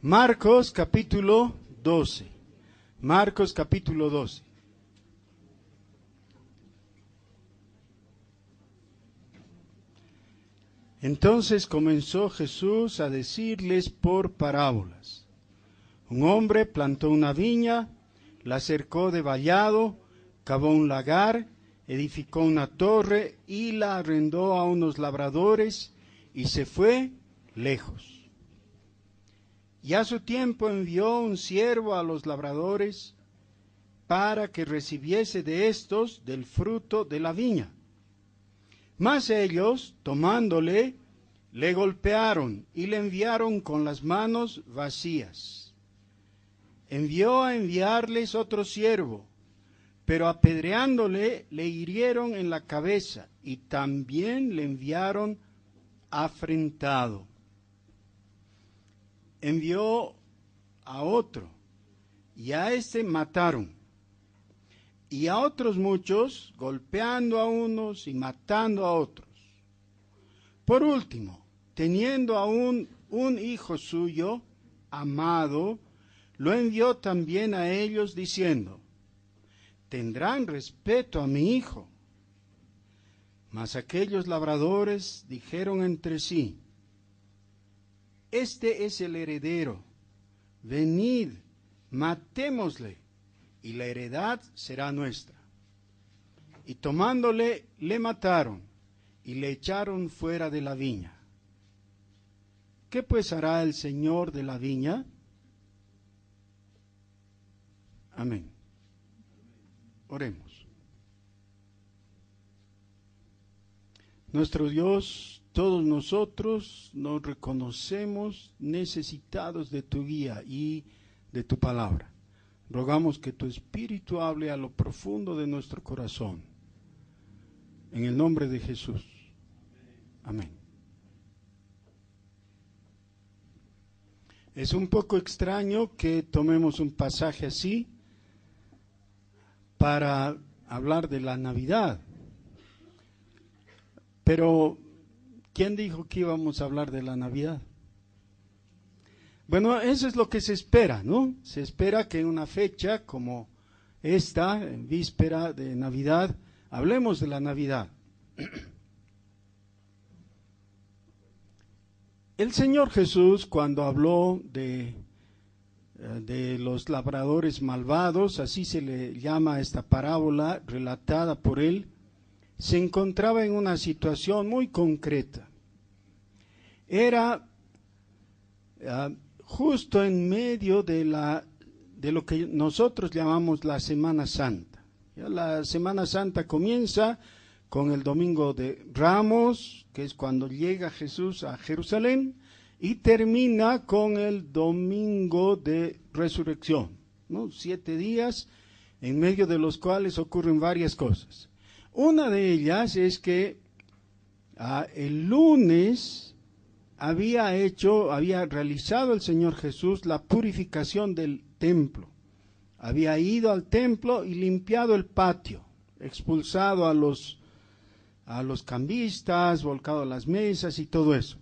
Marcos capítulo 12. Marcos capítulo 12. Entonces comenzó Jesús a decirles por parábolas. Un hombre plantó una viña, la cercó de vallado, cavó un lagar, edificó una torre y la arrendó a unos labradores y se fue lejos. Y a su tiempo envió un siervo a los labradores para que recibiese de éstos del fruto de la viña. Mas ellos, tomándole, le golpearon y le enviaron con las manos vacías. Envió a enviarles otro siervo, pero apedreándole le hirieron en la cabeza y también le enviaron afrentado. Envió a otro, y a éste mataron, y a otros muchos, golpeando a unos y matando a otros. Por último, teniendo aún un hijo suyo, amado, lo envió también a ellos, diciendo: tendrán respeto a mi hijo. Mas aquellos labradores dijeron entre sí: este es el heredero, venid, matémosle, y la heredad será nuestra. Y tomándole, le mataron, y le echaron fuera de la viña. ¿Qué pues hará el Señor de la viña? Amén. Oremos. Nuestro Dios, todos nosotros nos reconocemos necesitados de tu guía y de tu palabra. Rogamos que tu Espíritu hable a lo profundo de nuestro corazón. En el nombre de Jesús. Amén. Es un poco extraño que tomemos un pasaje así para hablar de la Navidad. Pero, ¿quién dijo que íbamos a hablar de la Navidad? Bueno, eso es lo que se espera, ¿no? Se espera que en una fecha como esta, en víspera de Navidad, hablemos de la Navidad. El Señor Jesús, cuando habló de los labradores malvados, así se le llama a esta parábola relatada por él, se encontraba en una situación muy concreta. Era justo en medio de lo que nosotros llamamos la Semana Santa. Ya la Semana Santa comienza con el Domingo de Ramos, que es cuando llega Jesús a Jerusalén, y termina con el Domingo de Resurrección, ¿no? 7 días en medio de los cuales ocurren varias cosas. Una de ellas es que el lunes había realizado el Señor Jesús la purificación del templo. Había ido al templo y limpiado el patio, expulsado a los cambistas, volcado las mesas y todo eso.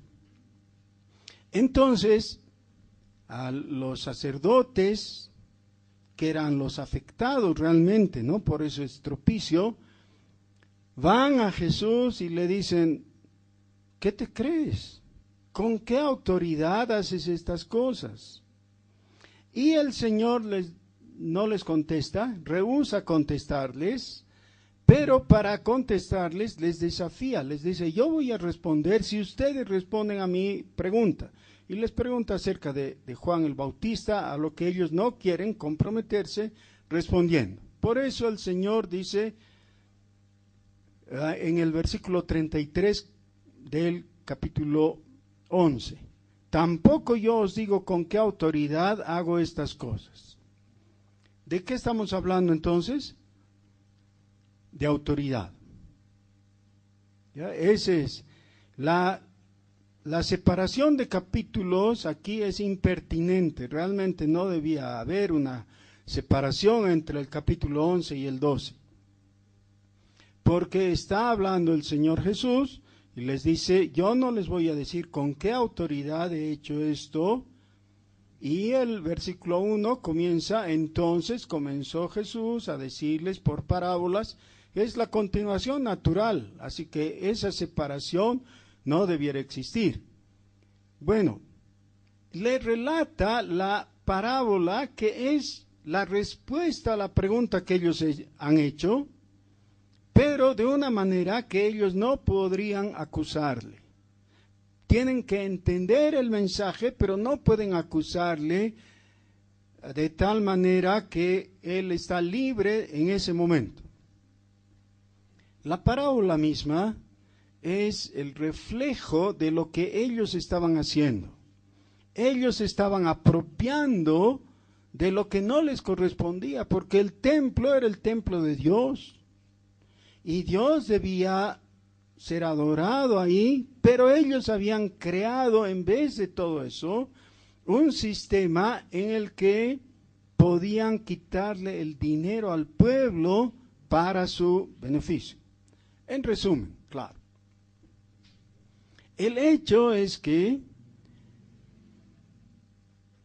Entonces, a los sacerdotes, que eran los afectados realmente, ¿no?, por ese estropicio, van a Jesús y le dicen: ¿qué te crees? ¿Con qué autoridad haces estas cosas? Y el Señor no les contesta, rehúsa contestarles, pero para contestarles les desafía, les dice: yo voy a responder si ustedes responden a mi pregunta. Y les pregunta acerca de Juan el Bautista, a lo que ellos no quieren comprometerse respondiendo. Por eso el Señor dice en el versículo 33 del capítulo 11: tampoco yo os digo con qué autoridad hago estas cosas. ¿De qué estamos hablando entonces? De autoridad. ¿Ya? Ese es la separación de capítulos aquí es impertinente. Realmente no debía haber una separación entre el capítulo 11 y el 12. Porque está hablando el Señor Jesús y les dice: yo no les voy a decir con qué autoridad he hecho esto, Y el versículo 1 comienza: entonces comenzó Jesús a decirles por parábolas. Es la continuación natural, así que esa separación no debiera existir. Bueno, le relata la parábola que es la respuesta a la pregunta que ellos han hecho, pero de una manera que ellos no podrían acusarle. Tienen que entender el mensaje, pero no pueden acusarle de tal manera que él está libre en ese momento. La parábola misma es el reflejo de lo que ellos estaban haciendo. Ellos estaban apropiando de lo que no les correspondía, porque el templo era el templo de Dios, y Dios debía ser adorado ahí, pero ellos habían creado, en vez de todo eso, un sistema en el que podían quitarle el dinero al pueblo para su beneficio. En resumen, claro, el hecho es que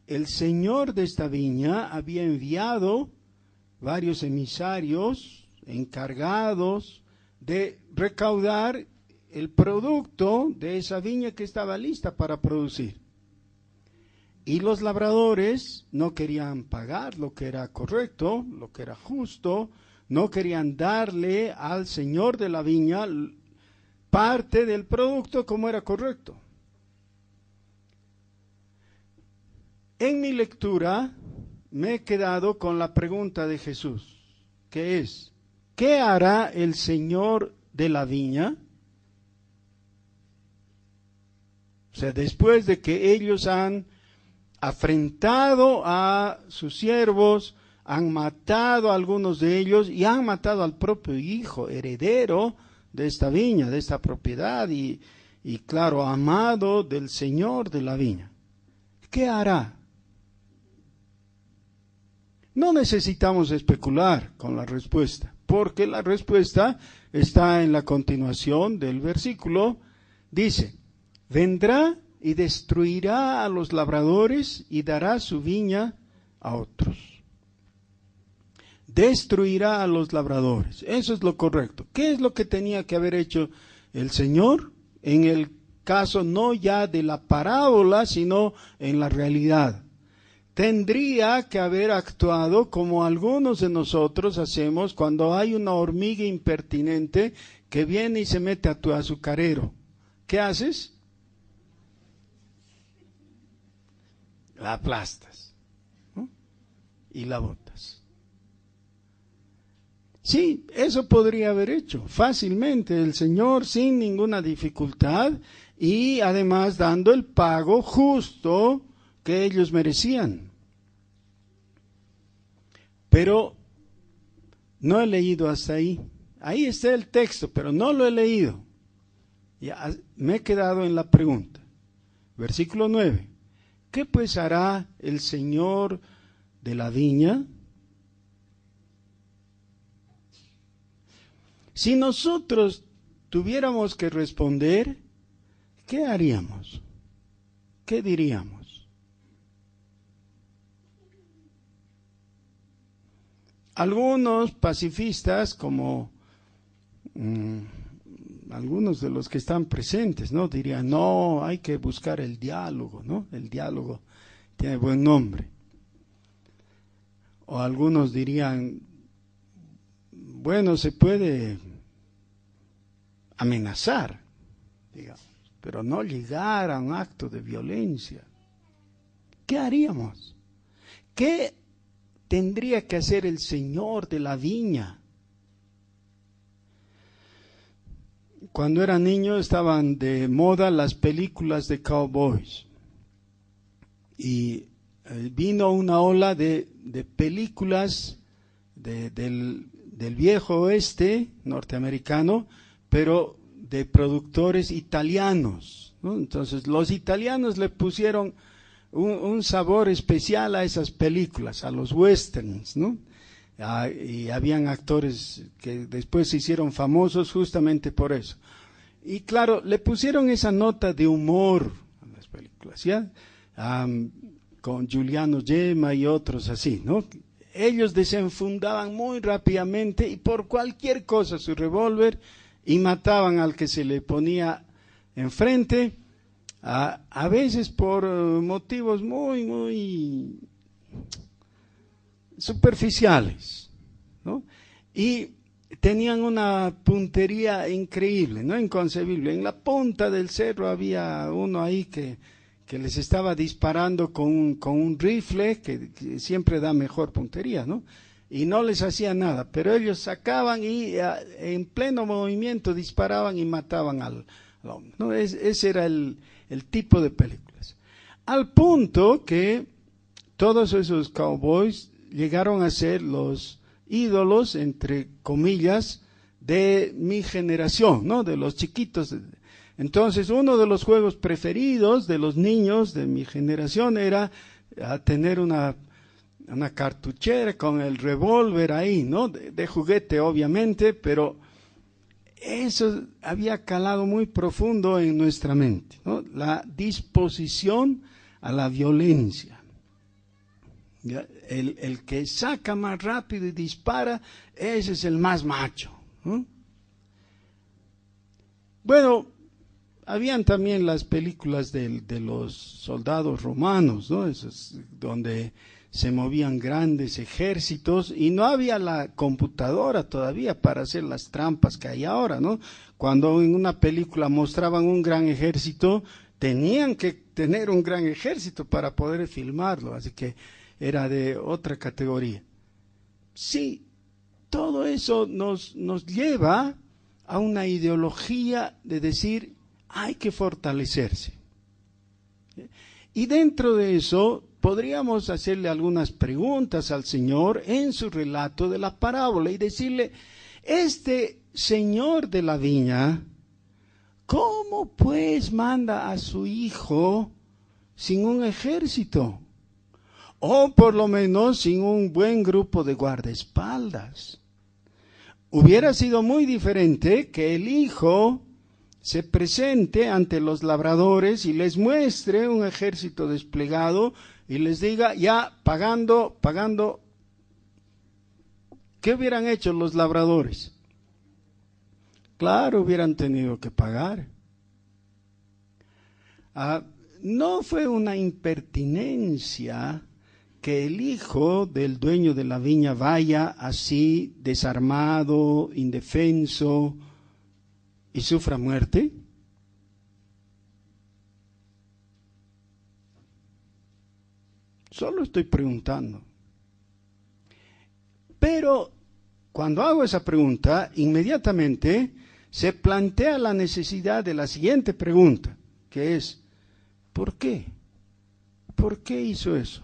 el señor de esta viña había enviado varios emisarios encargados de recaudar el producto de esa viña que estaba lista para producir. Y los labradores no querían pagar lo que era correcto, lo que era justo, no querían darle al señor de la viña parte del producto como era correcto. En mi lectura me he quedado con la pregunta de Jesús, que es: ¿qué hará el señor de la viña? O sea, después de que ellos han afrentado a sus siervos, han matado a algunos de ellos y han matado al propio hijo, heredero de esta viña, de esta propiedad y claro, amado del señor de la viña. ¿Qué hará? No necesitamos especular con la respuesta, porque la respuesta está en la continuación del versículo. Dice: vendrá y destruirá a los labradores y dará su viña a otros. Destruirá a los labradores. Eso es lo correcto. ¿Qué es lo que tenía que haber hecho el Señor? En el caso no ya de la parábola, sino en la realidad. Tendría que haber actuado como algunos de nosotros hacemos cuando hay una hormiga impertinente que viene y se mete a tu azucarero. ¿Qué haces? La aplastas, ¿no? Y la botas. Sí, eso podría haber hecho fácilmente el Señor sin ninguna dificultad y además dando el pago justo que ellos merecían. Pero no he leído hasta ahí. Ahí está el texto, pero no lo he leído. Ya me he quedado en la pregunta. Versículo 9. ¿Qué pues hará el señor de la viña? Si nosotros tuviéramos que responder, ¿qué haríamos? ¿Qué diríamos? Algunos pacifistas, como algunos de los que están presentes, ¿no? Dirían: no, hay que buscar el diálogo, ¿no? El diálogo tiene buen nombre. O algunos dirían: bueno, se puede amenazar, digamos, pero no llegar a un acto de violencia. ¿Qué haríamos? ¿Qué tendría que hacer el señor de la viña? Cuando era niño estaban de moda las películas de cowboys y vino una ola de películas del viejo oeste norteamericano, pero de productores italianos, ¿no? Entonces los italianos le pusieron un sabor especial a esas películas, a los westerns, ¿no? Y habían actores que después se hicieron famosos justamente por eso. Y claro, le pusieron esa nota de humor a las películas, ¿ya? con Giuliano Gemma y otros así, ¿no? Ellos desenfundaban muy rápidamente y por cualquier cosa su revólver y mataban al que se le ponía enfrente, a veces por motivos muy superficiales, ¿no? Y tenían una puntería increíble, ¿no? Inconcebible. En la punta del cerro había uno ahí que les estaba disparando con un rifle que siempre da mejor puntería, ¿no? Y no les hacía nada, pero ellos sacaban y en pleno movimiento disparaban y mataban al hombre, ¿no? Ese era el tipo de películas. Al punto que todos esos cowboys llegaron a ser los ídolos, entre comillas, de mi generación, ¿no? De los chiquitos. Entonces, uno de los juegos preferidos de los niños de mi generación era tener una cartuchera con el revólver ahí, ¿no? De juguete, obviamente, pero eso había calado muy profundo en nuestra mente, ¿no? La disposición a la violencia. El que saca más rápido y dispara, ese es el más macho, ¿no? Bueno, habían también las películas de los soldados romanos, ¿no? Esas, donde se movían grandes ejércitos y no había la computadora todavía para hacer las trampas que hay ahora, ¿no? Cuando en una película mostraban un gran ejército, tenían que tener un gran ejército para poder filmarlo, así que era de otra categoría. Sí, todo eso nos lleva a una ideología de decir, hay que fortalecerse. Y dentro de eso podríamos hacerle algunas preguntas al Señor en su relato de la parábola y decirle, este señor de la viña, ¿cómo pues manda a su hijo sin un ejército? O por lo menos sin un buen grupo de guardaespaldas. Hubiera sido muy diferente que el hijo se presente ante los labradores y les muestre un ejército desplegado y les diga, ya, pagando. ¿Qué hubieran hecho los labradores? Claro, hubieran tenido que pagar. No fue una impertinencia que el hijo del dueño de la viña vaya así, desarmado, indefenso, y sufra muerte. Solo estoy preguntando. Pero cuando hago esa pregunta, inmediatamente se plantea la necesidad de la siguiente pregunta, que es, ¿por qué? ¿Por qué hizo eso?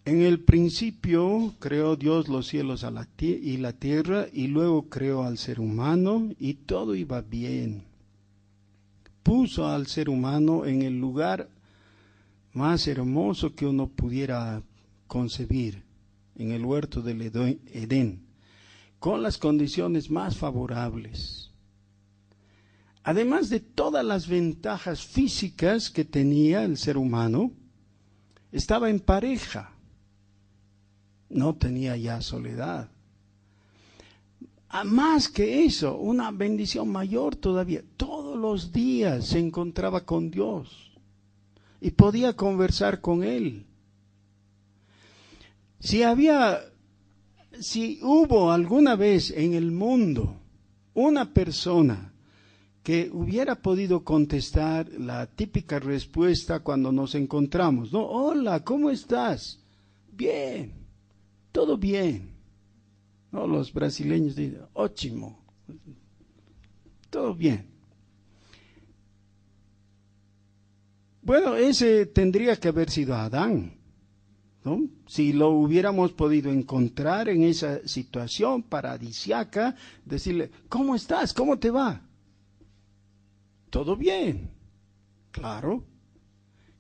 En el principio creó Dios los cielos y la tierra y luego creó al ser humano y todo iba bien. Puso al ser humano en el lugar más hermoso que uno pudiera concebir, en el huerto del Edén, con las condiciones más favorables. Además de todas las ventajas físicas que tenía el ser humano, estaba en pareja. No tenía ya soledad. Más que eso, una bendición mayor todavía. Todos los días se encontraba con Dios y podía conversar con Él. Si hubo alguna vez en el mundo una persona que hubiera podido contestar la típica respuesta cuando nos encontramos, ¿no? Hola, ¿cómo estás? Bien. Todo bien. No, los brasileños dicen, ótimo. Todo bien. Bueno, ese tendría que haber sido Adán, ¿no? Si lo hubiéramos podido encontrar en esa situación paradisiaca, decirle, ¿cómo estás? ¿Cómo te va? Todo bien. Claro.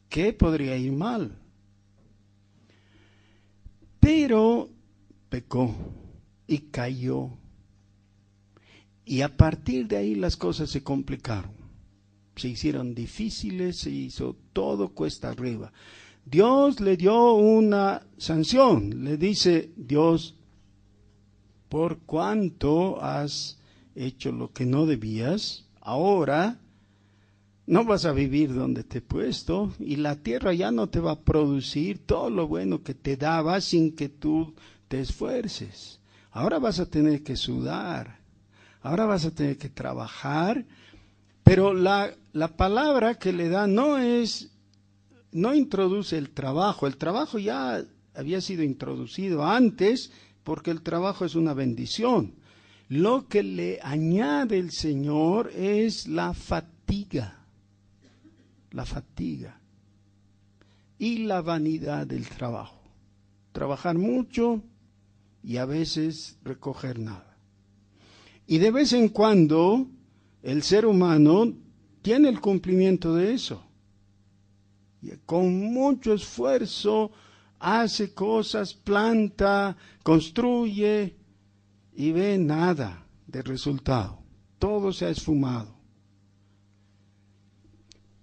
¿Qué podría ir mal? Pero pecó y cayó. Y a partir de ahí las cosas se complicaron. Se hicieron difíciles, se hizo todo cuesta arriba. Dios le dio una sanción. Le dice Dios, por cuanto has hecho lo que no debías, ahora no vas a vivir donde te he puesto y la tierra ya no te va a producir todo lo bueno que te daba sin que tú te esfuerces. Ahora vas a tener que sudar, ahora vas a tener que trabajar, pero la palabra que le da no introduce el trabajo ya había sido introducido antes porque el trabajo es una bendición. Lo que le añade el Señor es la fatiga y la vanidad del trabajo. Trabajar mucho y a veces recoger nada. Y de vez en cuando el ser humano tiene el cumplimiento de eso. Y con mucho esfuerzo hace cosas, planta, construye y ve nada de resultado. Todo se ha esfumado.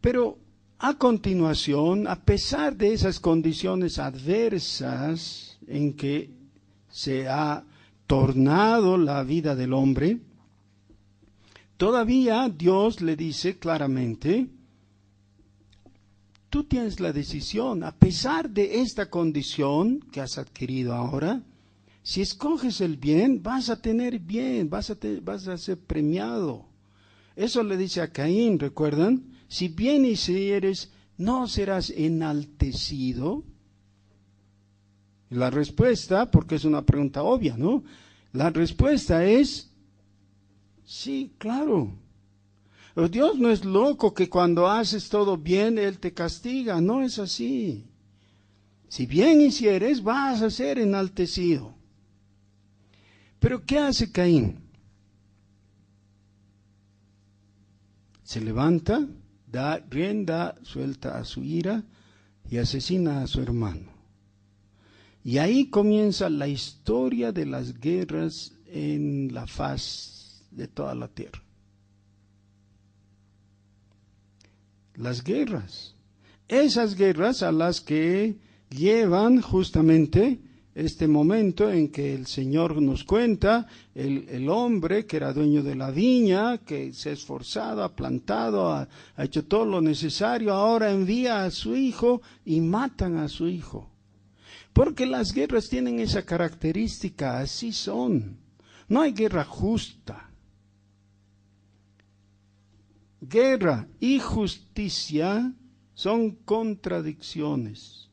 Pero a continuación, a pesar de esas condiciones adversas en que se ha tornado la vida del hombre, todavía Dios le dice claramente, tú tienes la decisión, a pesar de esta condición que has adquirido ahora, si escoges el bien, vas a tener bien, vas a ser premiado. Eso le dice a Caín, ¿recuerdan? Si bien hicieres, ¿no serás enaltecido? La respuesta, porque es una pregunta obvia, ¿no? La respuesta es, sí, claro. Pero Dios no es loco que cuando haces todo bien, Él te castiga, no es así. Si bien hicieres, vas a ser enaltecido. Pero ¿qué hace Caín? Se levanta, da rienda suelta a su ira y asesina a su hermano. Y ahí comienza la historia de las guerras en la faz de toda la tierra. Las guerras. Esas guerras a las que llevan justamente este momento en que el Señor nos cuenta, el hombre que era dueño de la viña, que se ha esforzado, ha plantado, ha hecho todo lo necesario, ahora envía a su hijo y matan a su hijo. Porque las guerras tienen esa característica, así son. No hay guerra justa. Guerra y justicia son contradicciones.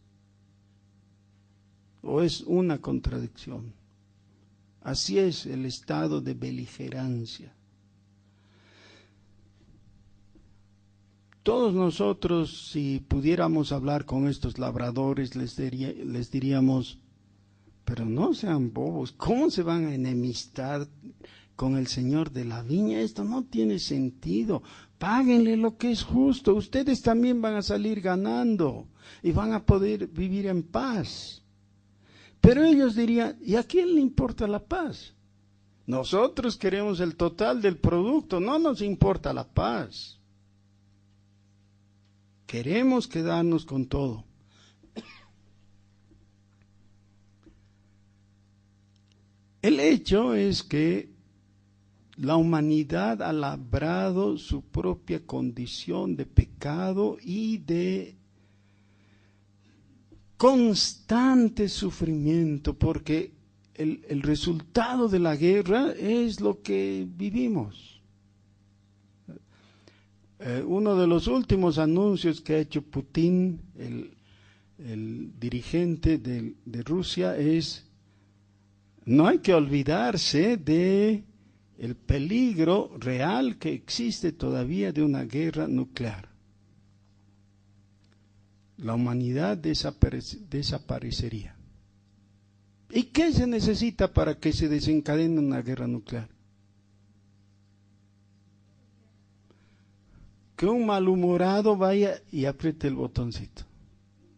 ¿O es una contradicción? Así es el estado de beligerancia. Todos nosotros, si pudiéramos hablar con estos labradores, les diríamos, pero no sean bobos, ¿cómo se van a enemistar con el Señor de la viña? Esto no tiene sentido. Páguenle lo que es justo. Ustedes también van a salir ganando y van a poder vivir en paz. Pero ellos dirían, ¿y a quién le importa la paz? Nosotros queremos el total del producto, no nos importa la paz. Queremos quedarnos con todo. El hecho es que la humanidad ha labrado su propia condición de pecado y de constante sufrimiento, porque el resultado de la guerra es lo que vivimos. Uno de los últimos anuncios que ha hecho Putin, el dirigente de Rusia, es: no hay que olvidarse de el peligro real que existe todavía de una guerra nuclear. La humanidad desaparecería. ¿Y qué se necesita para que se desencadene una guerra nuclear? Que un malhumorado vaya y apriete el botoncito.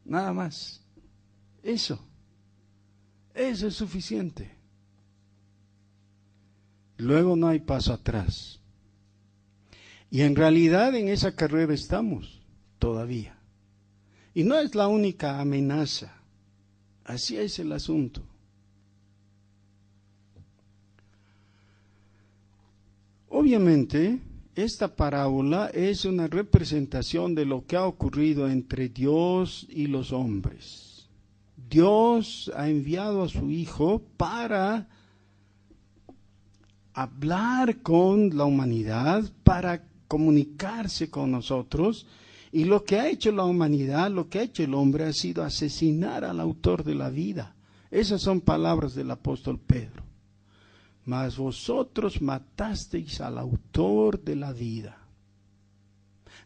Nada más. Eso es suficiente. luego no hay paso atrás. Y en realidad en esa carrera estamos todavía. Y no es la única amenaza. Así es el asunto. Obviamente, esta parábola es una representación de lo que ha ocurrido entre Dios y los hombres. Dios ha enviado a su Hijo para hablar con la humanidad, para comunicarse con nosotros, y lo que ha hecho la humanidad, lo que ha hecho el hombre ha sido asesinar al autor de la vida. Esas son palabras del apóstol Pedro. Mas vosotros matasteis al autor de la vida.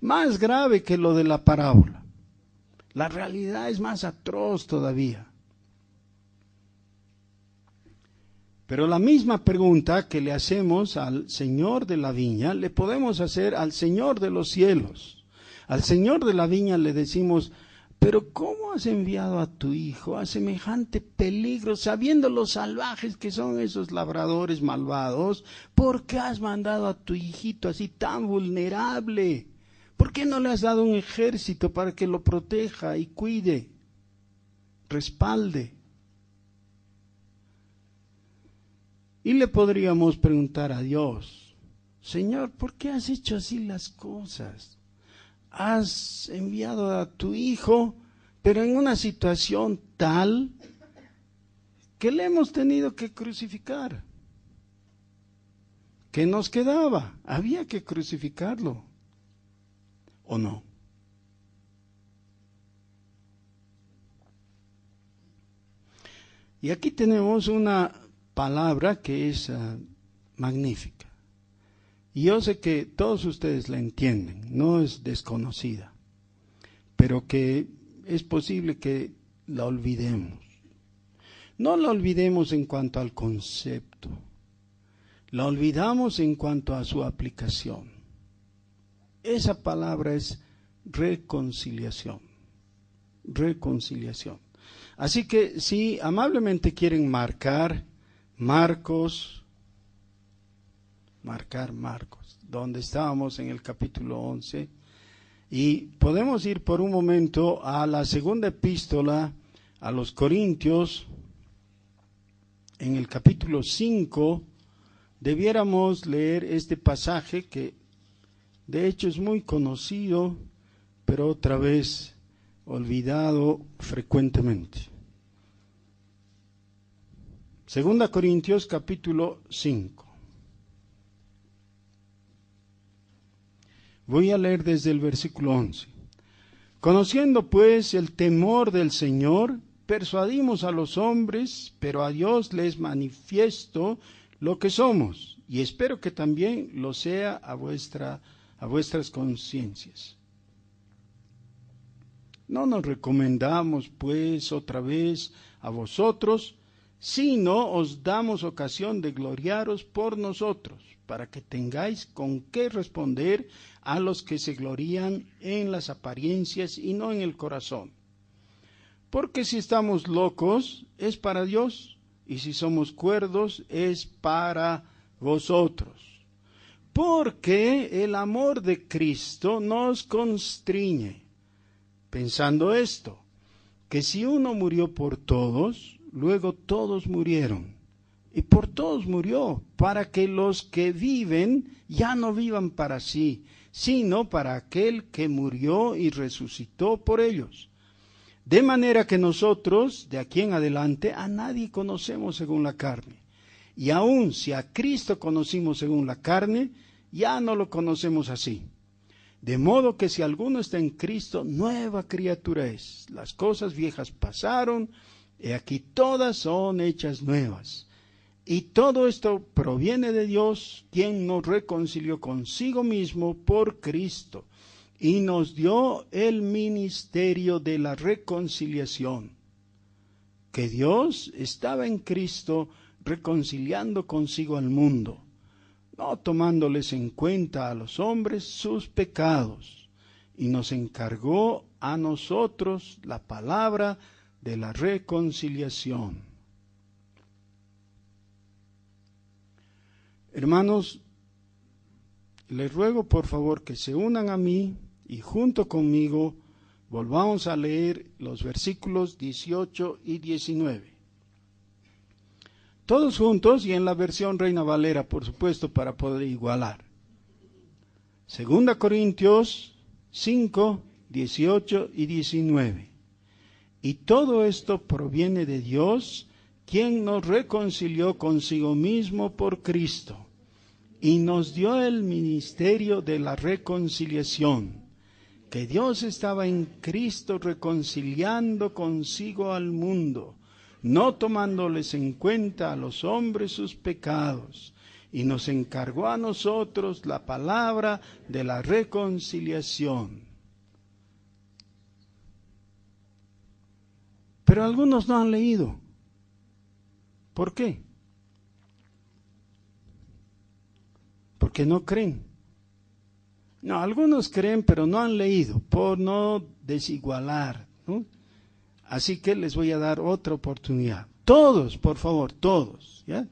Más grave que lo de la parábola. La realidad es más atroz todavía. Pero la misma pregunta que le hacemos al Señor de la viña, le podemos hacer al Señor de los cielos. Al Señor de la viña le decimos, pero ¿cómo has enviado a tu hijo a semejante peligro, sabiendo los salvajes que son esos labradores malvados? ¿Por qué has mandado a tu hijito así tan vulnerable? ¿Por qué no le has dado un ejército para que lo proteja y cuide, respalde? Y le podríamos preguntar a Dios, Señor, ¿por qué has hecho así las cosas? Has enviado a tu hijo, pero en una situación tal que le hemos tenido que crucificar. ¿Qué nos quedaba? Había que crucificarlo, ¿o no? Y aquí tenemos una palabra que es magnífica. Y yo sé que todos ustedes la entienden, no es desconocida, pero que es posible que la olvidemos. No la olvidemos en cuanto al concepto, la olvidamos en cuanto a su aplicación. Esa palabra es reconciliación, reconciliación. Así que si amablemente quieren marcar Marcos, donde estábamos en el capítulo 11, y podemos ir por un momento a la segunda epístola a los Corintios, en el capítulo 5, debiéramos leer este pasaje que de hecho es muy conocido, pero otra vez olvidado frecuentemente. Segunda Corintios capítulo 5. Voy a leer desde el versículo 11. Conociendo pues el temor del Señor, persuadimos a los hombres, pero a Dios les manifiesto lo que somos, y espero que también lo sea a vuestras conciencias. No nos recomendamos pues otra vez a vosotros, sino os damos ocasión de gloriaros por nosotros, para que tengáis con qué responder a los que se glorían en las apariencias y no en el corazón. Porque si estamos locos, es para Dios, y si somos cuerdos, es para vosotros. Porque el amor de Cristo nos constriñe, pensando esto, que si uno murió por todos, luego todos murieron. Y por todos murió, para que los que viven ya no vivan para sí, sino para aquel que murió y resucitó por ellos. De manera que nosotros, de aquí en adelante, a nadie conocemos según la carne. Y aun si a Cristo conocimos según la carne, ya no lo conocemos así. De modo que si alguno está en Cristo, nueva criatura es. Las cosas viejas pasaron, y aquí todas son hechas nuevas. Y todo esto proviene de Dios, quien nos reconcilió consigo mismo por Cristo, y nos dio el ministerio de la reconciliación. Que Dios estaba en Cristo reconciliando consigo al mundo, no tomándoles en cuenta a los hombres sus pecados, y nos encargó a nosotros la palabra de la reconciliación. Hermanos, les ruego por favor que se unan a mí y junto conmigo volvamos a leer los versículos 18 y 19. Todos juntos y en la versión Reina Valera, por supuesto, para poder igualar. 2 Corintios 5, 18 y 19. Y todo esto proviene de Dios, quien nos reconcilió consigo mismo por Cristo, y nos dio el ministerio de la reconciliación, que Dios estaba en Cristo reconciliando consigo al mundo, no tomándoles en cuenta a los hombres sus pecados, y nos encargó a nosotros la palabra de la reconciliación. Pero algunos no han leído. ¿Por qué? Porque no creen. No, algunos creen, pero no han leído, por no desigualar, ¿no? Así que les voy a dar otra oportunidad. Todos, por favor, todos, ¿ya?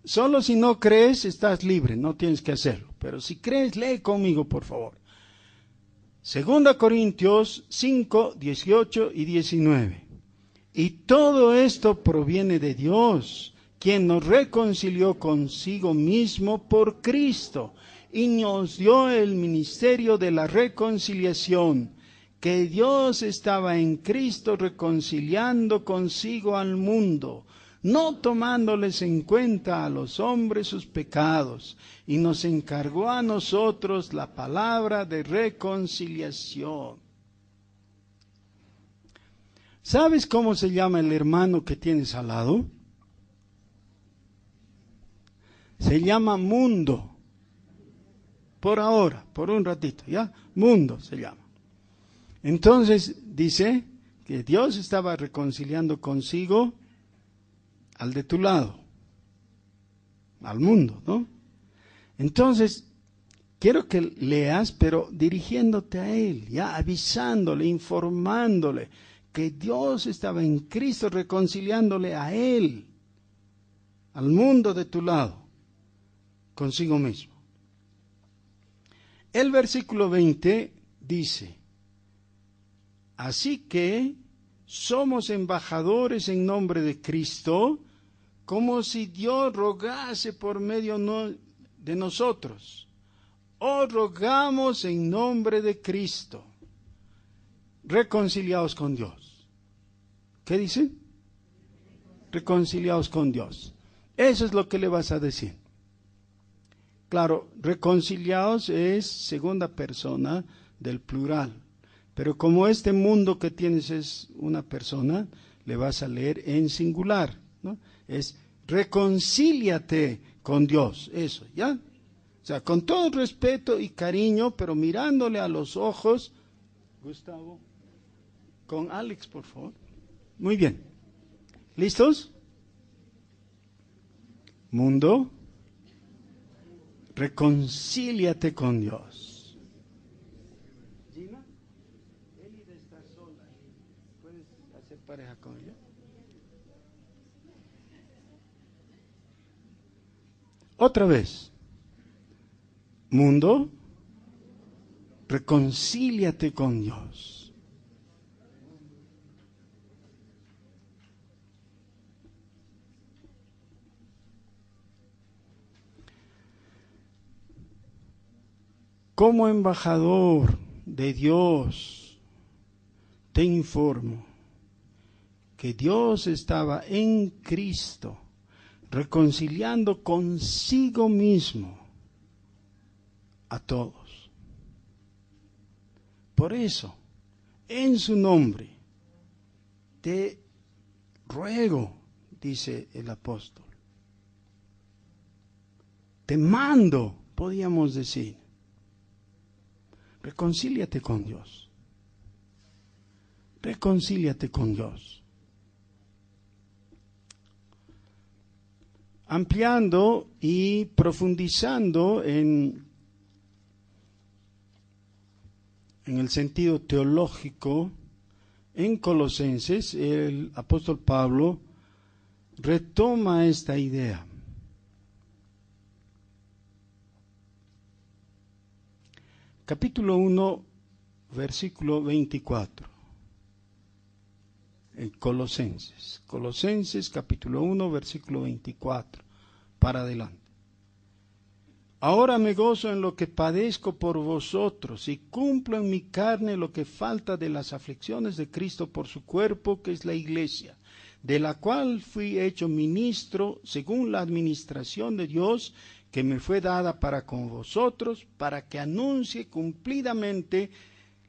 Solo si no crees, estás libre, no tienes que hacerlo. Pero si crees, lee conmigo, por favor. 2 Corintios 5, 18 y 19. Y todo esto proviene de Dios, quien nos reconcilió consigo mismo por Cristo, y nos dio el ministerio de la reconciliación, que Dios estaba en Cristo reconciliando consigo al mundo, no tomándoles en cuenta a los hombres sus pecados, y nos encargó a nosotros la palabra de reconciliación. ¿Sabes cómo se llama el hermano que tienes al lado? Se llama mundo. Por ahora, por un ratito, ¿ya? Mundo se llama. Entonces dice que Dios estaba reconciliando consigo al de tu lado, al mundo, ¿no? Entonces, quiero que leas, pero dirigiéndote a Él, ya avisándole, informándole que Dios estaba en Cristo reconciliándole a Él, al mundo de tu lado, consigo mismo. El versículo 20 dice: así que somos embajadores en nombre de Cristo, como si Dios rogase por medio de nosotros. Os rogamos en nombre de Cristo, reconciliados con Dios. ¿Qué dice? Reconciliados con Dios. Eso es lo que le vas a decir. Claro, reconciliados es segunda persona del plural. Pero como este mundo que tienes es una persona, le vas a leer en singular, ¿no? Es reconcíliate con Dios, eso, ¿ya? O sea, con todo respeto y cariño, pero mirándole a los ojos. Gustavo, con Alex, por favor. Muy bien. ¿Listos? Mundo, reconcíliate con Dios. Gina, Elida está sola. ¿Puedes hacer pareja con ella? Otra vez. Mundo, reconcíliate con Dios. Como embajador de Dios, te informo que Dios estaba en Cristo, reconciliando consigo mismo a todos. Por eso, en su nombre, te ruego, dice el apóstol, te mando, podríamos decir, reconcíliate con Dios. Reconcíliate con Dios. Ampliando y profundizando en el sentido teológico, en Colosenses, el apóstol Pablo retoma esta idea. capítulo 1, versículo 24. Colosenses capítulo 1, versículo 24, para adelante. Ahora me gozo en lo que padezco por vosotros y cumplo en mi carne lo que falta de las aflicciones de Cristo por su cuerpo, que es la iglesia, de la cual fui hecho ministro según la administración de Dios que me fue dada para con vosotros, para que anuncie cumplidamente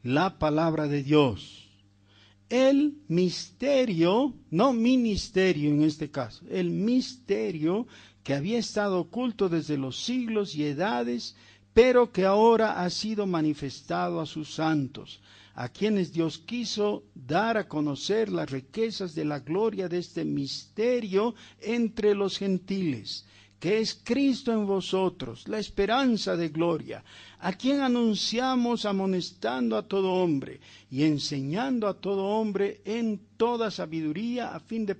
la palabra de Dios. El misterio, no ministerio en este caso, el misterio que había estado oculto desde los siglos y edades, pero que ahora ha sido manifestado a sus santos, a quienes Dios quiso dar a conocer las riquezas de la gloria de este misterio entre los gentiles, que es Cristo en vosotros, la esperanza de gloria, a quien anunciamos amonestando a todo hombre y enseñando a todo hombre en toda sabiduría, a fin de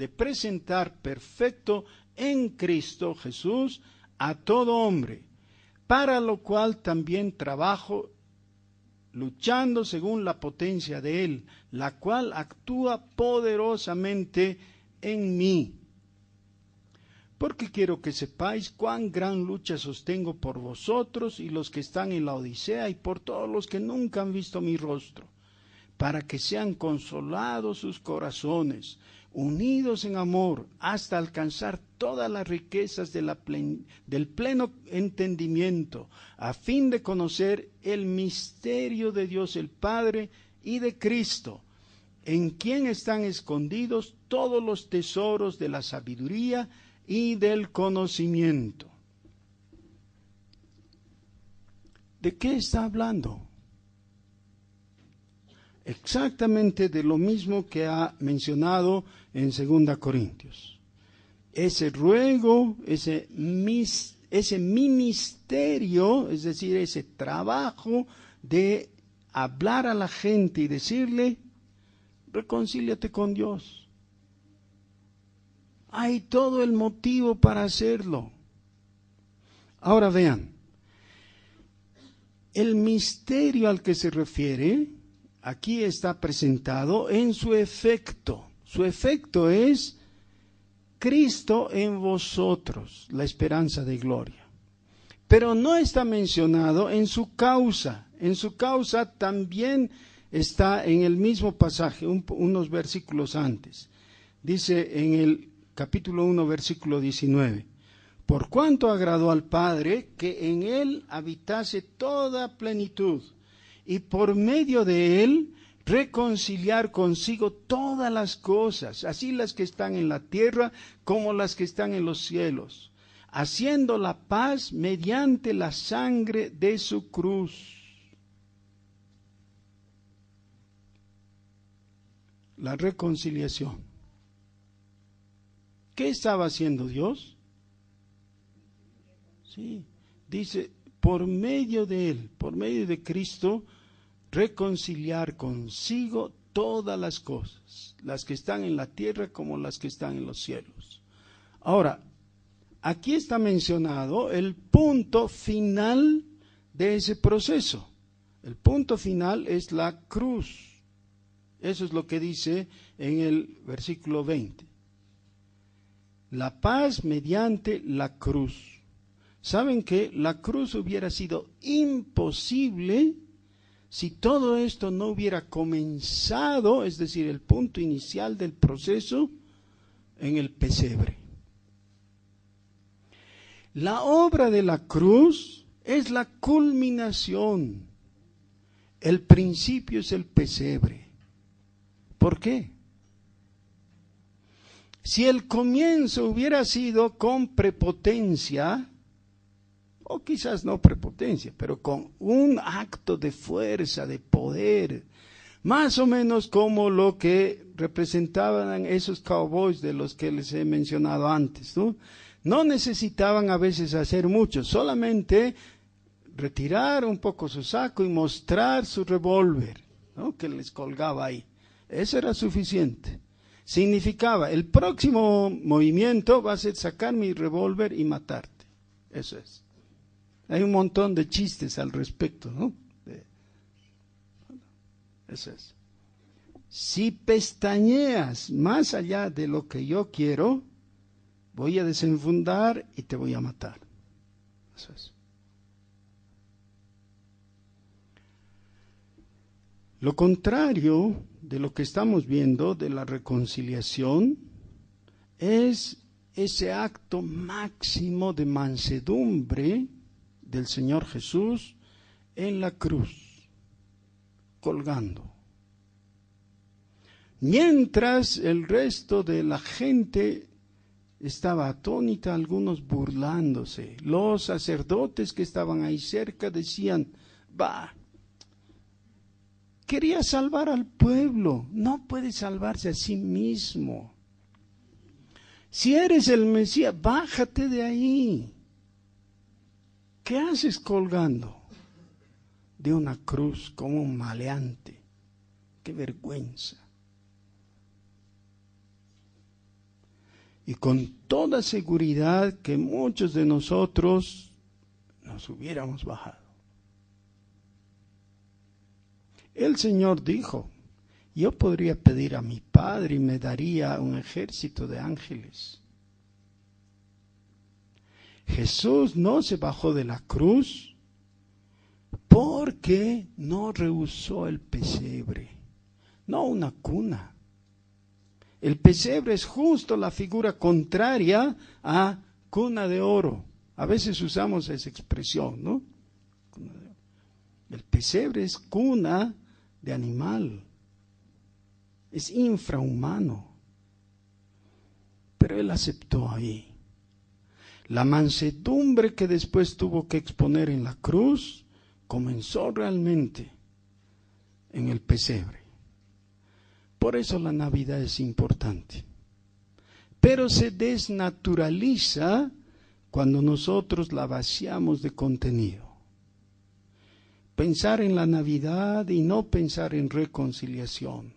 presentar perfecto en Cristo Jesús a todo hombre, para lo cual también trabajo, luchando según la potencia de Él, la cual actúa poderosamente en mí. Porque quiero que sepáis cuán gran lucha sostengo por vosotros y los que están en la Odisea y por todos los que nunca han visto mi rostro, para que sean consolados sus corazones, unidos en amor, hasta alcanzar todas las riquezas del pleno entendimiento, a fin de conocer el misterio de Dios el Padre y de Cristo, en quien están escondidos todos los tesoros de la sabiduría y del conocimiento. ¿De qué está hablando? Exactamente de lo mismo que ha mencionado en 2 Corintios. Ese ruego, ese ministerio, es decir, ese trabajo de hablar a la gente y decirle, reconcíliate con Dios. Hay todo el motivo para hacerlo. Ahora vean, el misterio al que se refiere aquí está presentado en su efecto. Su efecto es Cristo en vosotros, la esperanza de gloria. Pero no está mencionado en su causa. En su causa también está en el mismo pasaje, unos versículos antes. Dice en el capítulo 1, versículo 19. Por cuanto agradó al Padre que en Él habitase toda plenitud, y por medio de Él reconciliar consigo todas las cosas, así las que están en la tierra como las que están en los cielos, haciendo la paz mediante la sangre de su cruz. La reconciliación. ¿Qué estaba haciendo Dios? Sí, dice, por medio de Él, por medio de Cristo, reconciliar consigo todas las cosas, las que están en la tierra como las que están en los cielos. Ahora, aquí está mencionado el punto final de ese proceso. El punto final es la cruz. Eso es lo que dice en el versículo 20. La paz mediante la cruz. ¿Saben que la cruz hubiera sido imposible si todo esto no hubiera comenzado, es decir, el punto inicial del proceso, en el pesebre? La obra de la cruz es la culminación. El principio es el pesebre. ¿Por qué? Si el comienzo hubiera sido con prepotencia, o quizás no prepotencia, pero con un acto de fuerza, de poder, más o menos como lo que representaban esos cowboys de los que les he mencionado antes, ¿no? No necesitaban a veces hacer mucho, solamente retirar un poco su saco y mostrar su revólver, ¿no?, que les colgaba ahí. Eso era suficiente. Significaba, el próximo movimiento va a ser sacar mi revólver y matarte. Eso es. Hay un montón de chistes al respecto, ¿no? Eso es. Si pestañeas más allá de lo que yo quiero, voy a desenfundar y te voy a matar. Eso es. Lo contrario de lo que estamos viendo de la reconciliación es ese acto máximo de mansedumbre del Señor Jesús en la cruz, colgando. Mientras el resto de la gente estaba atónita, algunos burlándose. Los sacerdotes que estaban ahí cerca decían, quería salvar al pueblo, no puede salvarse a sí mismo. Si eres el Mesías, bájate de ahí. ¿Qué haces colgando de una cruz como un maleante? ¡Qué vergüenza! Y con toda seguridad que muchos de nosotros nos hubiéramos bajado. El Señor dijo, yo podría pedir a mi Padre y me daría un ejército de ángeles. Jesús no se bajó de la cruz porque no rehusó el pesebre, no una cuna. El pesebre es justo la figura contraria a cuna de oro. A veces usamos esa expresión, ¿no? El pesebre es cuna de animal, es infrahumano. Pero él aceptó ahí. La mansedumbre que después tuvo que exponer en la cruz comenzó realmente en el pesebre. Por eso la Navidad es importante. Pero se desnaturaliza cuando nosotros la vaciamos de contenido. Pensar en la Navidad y no pensar en reconciliación.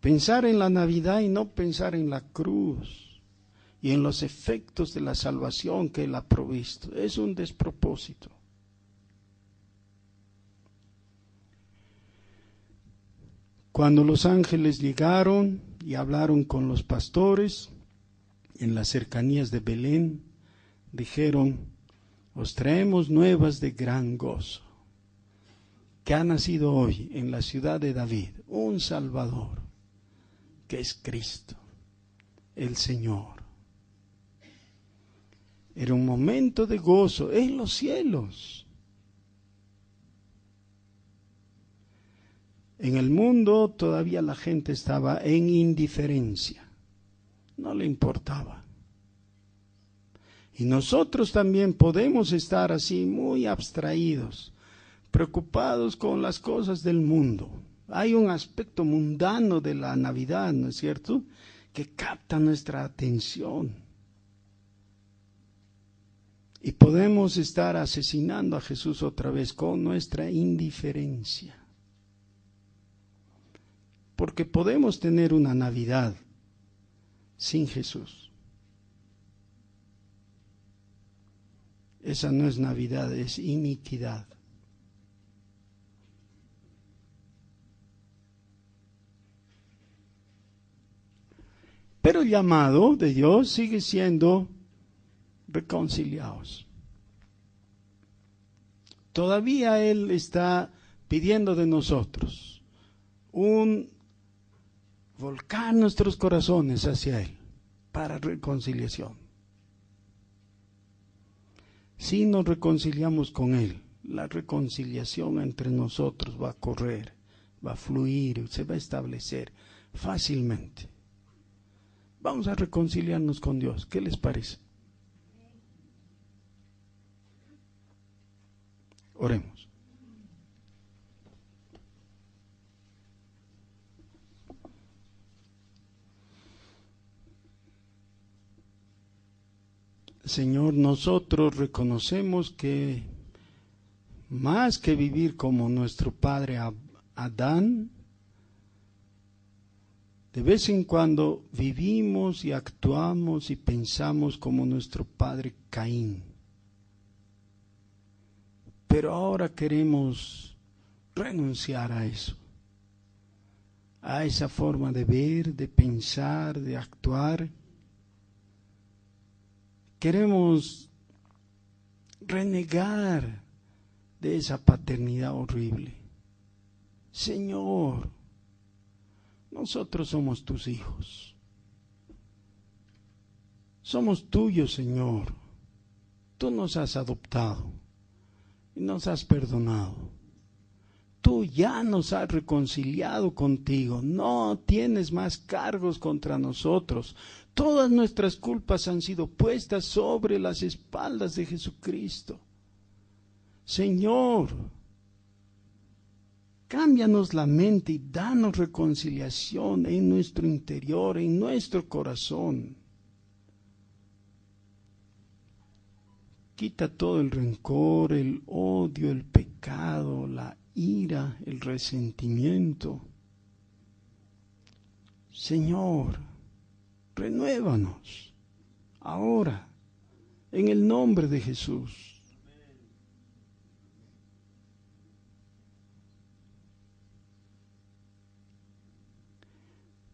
Pensar en la Navidad y no pensar en la cruz y en los efectos de la salvación que Él ha provisto. Es un despropósito. Cuando los ángeles llegaron y hablaron con los pastores en las cercanías de Belén, dijeron, os traemos nuevas de gran gozo, que ha nacido hoy en la ciudad de David un Salvador, que es Cristo, el Señor. Era un momento de gozo en los cielos. En el mundo todavía la gente estaba en indiferencia, no le importaba. Y nosotros también podemos estar así muy abstraídos, preocupados con las cosas del mundo. Hay un aspecto mundano de la Navidad, ¿no es cierto?, que capta nuestra atención. Y podemos estar asesinando a Jesús otra vez con nuestra indiferencia. Porque podemos tener una Navidad sin Jesús. Esa no es Navidad, es iniquidad. Pero el llamado de Dios sigue siendo reconciliados. Todavía Él está pidiendo de nosotros volcar nuestros corazones hacia Él para reconciliación. Si nos reconciliamos con Él, la reconciliación entre nosotros va a correr, va a fluir, se va a establecer fácilmente. Vamos a reconciliarnos con Dios. ¿Qué les parece? Oremos. Señor, nosotros reconocemos que más que vivir como nuestro padre Adán, de vez en cuando vivimos y actuamos y pensamos como nuestro padre Caín. pero ahora queremos renunciar a eso, a esa forma de ver, de pensar, de actuar. Queremos renegar de esa paternidad horrible. Señor, nosotros somos tus hijos. Somos tuyos, Señor. Tú nos has adoptado y nos has perdonado. Tú ya nos has reconciliado contigo. No tienes más cargos contra nosotros. Todas nuestras culpas han sido puestas sobre las espaldas de Jesucristo. Señor, cámbianos la mente y danos reconciliación en nuestro interior, en nuestro corazón. Quita todo el rencor, el odio, el pecado, la ira, el resentimiento. Señor, renuévanos ahora, en el nombre de Jesús.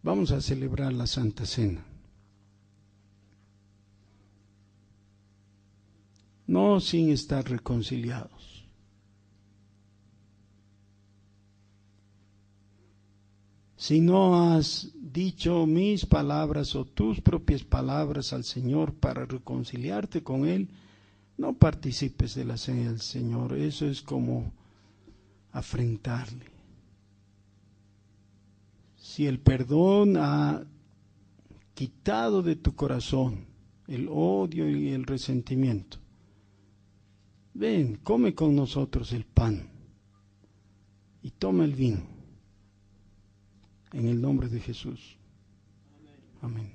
Vamos a celebrar la Santa Cena. No sin estar reconciliados. Si no has dicho mis palabras o tus propias palabras al Señor para reconciliarte con Él, no participes de la cena del Señor. Eso es como afrentarle. Si el perdón ha quitado de tu corazón el odio y el resentimiento, ven, come con nosotros el pan y toma el vino. En el nombre de Jesús. Amén.